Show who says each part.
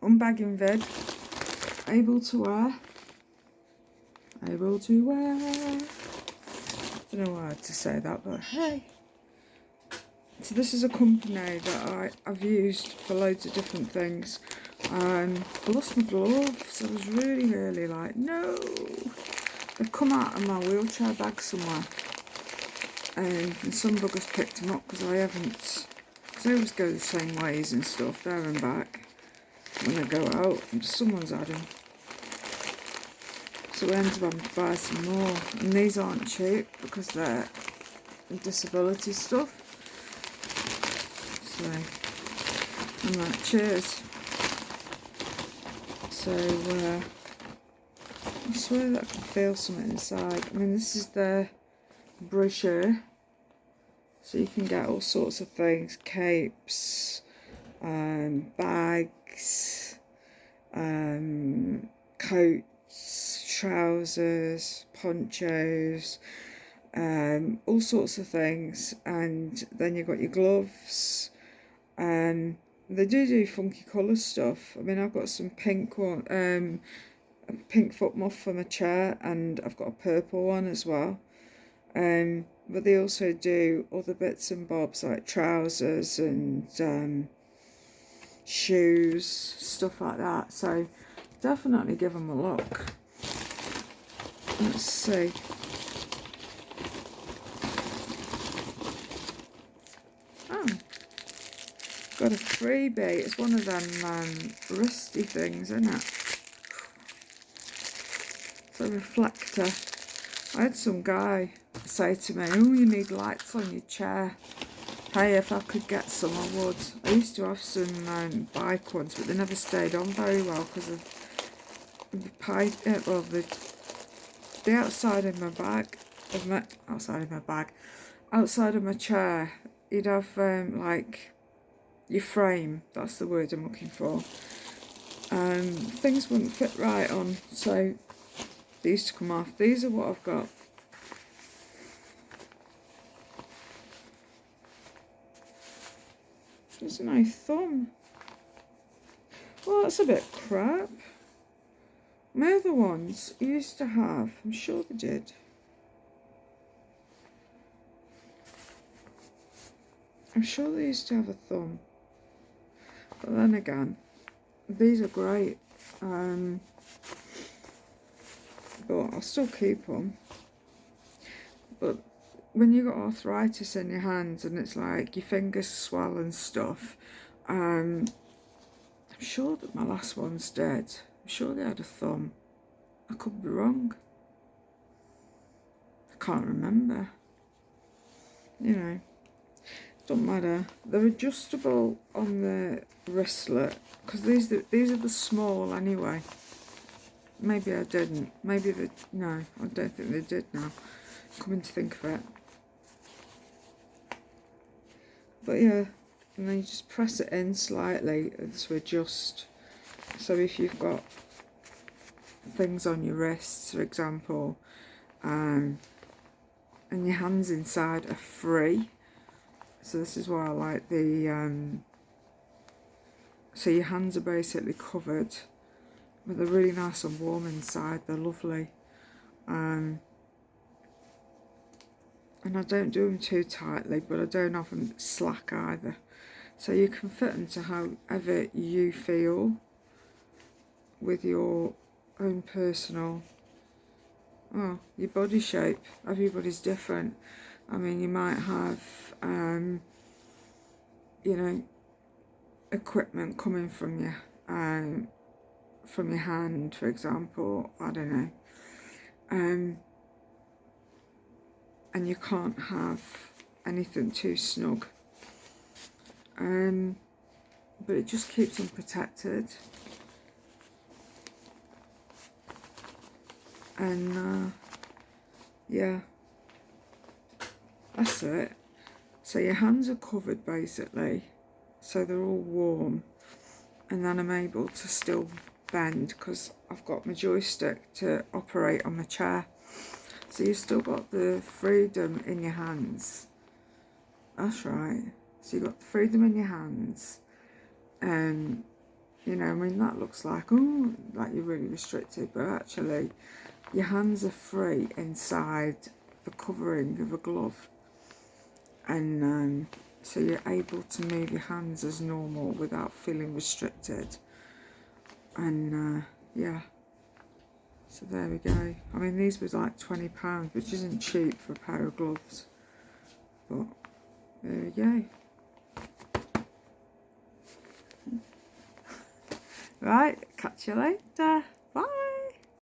Speaker 1: unbagging vid. Able to wear. Able to wear. I don't know why I had to say that, but hey. So this is a company that I've used for loads of different things. I lost my gloves. I was really like, no. They've come out of my wheelchair bag somewhere. And some buggers picked them up because I haven't. Because I always go the same ways and stuff, there and back. When I go out, and someone's had them. So I ended up having to buy some more. And these aren't cheap because they're disability stuff. So, I'm like, cheers. So, I swear that I can feel something inside. I mean, this is the brochure. So you can get all sorts of things. Capes, bags, coats, trousers, ponchos, all sorts of things. And then you've got your gloves. They do funky colour stuff. I mean, I've got some pink one, a pink foot muff for my chair, and I've got a purple one as well. But they also do other bits and bobs like trousers and shoes, stuff like that. So definitely give them a look. Let's see. Oh. Got a freebie. It's one of them wristy things, isn't it? It's a reflector. I had some guy say to me, oh, you need lights on your chair. Hey, if I could get some, I would. I used to have some bike ones, but they never stayed on very well because of the pipe. Well, the outside of my bag, outside of my chair, you'd have like your frame. That's the word I'm looking for. Things wouldn't fit right on, so they used to come off. These are what I've got. There's no thumb. Well, that's a bit crap. My other ones used to have, I'm sure they did. I'm sure they used to have a thumb. But then again, these are great. But I'll still keep them. But when you've got arthritis in your hands and it's like your fingers swell and stuff, I'm sure that my last one's dead. I'm sure they had a thumb. I could be wrong. I can't remember. You know, don't matter. They're adjustable on the wristlet because these are the small anyway. Maybe I didn't. Maybe they. No, I don't think they did now. Coming to think of it. But yeah, and then you just press it in slightly to adjust. So if you've got things on your wrists, for example, and your hands inside are free. So this is why I like the, so your hands are basically covered, but they're really nice and warm inside. They're lovely. And I don't do them too tightly, but I don't have them slack either. So you can fit them to however you feel with your own personal, your body shape. Everybody's different. I mean, you might have, you know, equipment coming from your hand, for example. I don't know. And you can't have anything too snug. But it just keeps them protected. And yeah, that's it. So your hands are covered basically, so they're all warm, and then I'm able to still bend because I've got my joystick to operate on my chair. So you've still got the freedom in your hands. That's right. So you've got the freedom in your hands, and You know, I mean, that looks like, oh, like you're really restricted, but actually your hands are free inside the covering of a glove. And so you're able to move your hands as normal without feeling restricted. And yeah, so there we go. I mean, these was like £20, which isn't cheap for a pair of gloves, but there we go. Right, catch you later.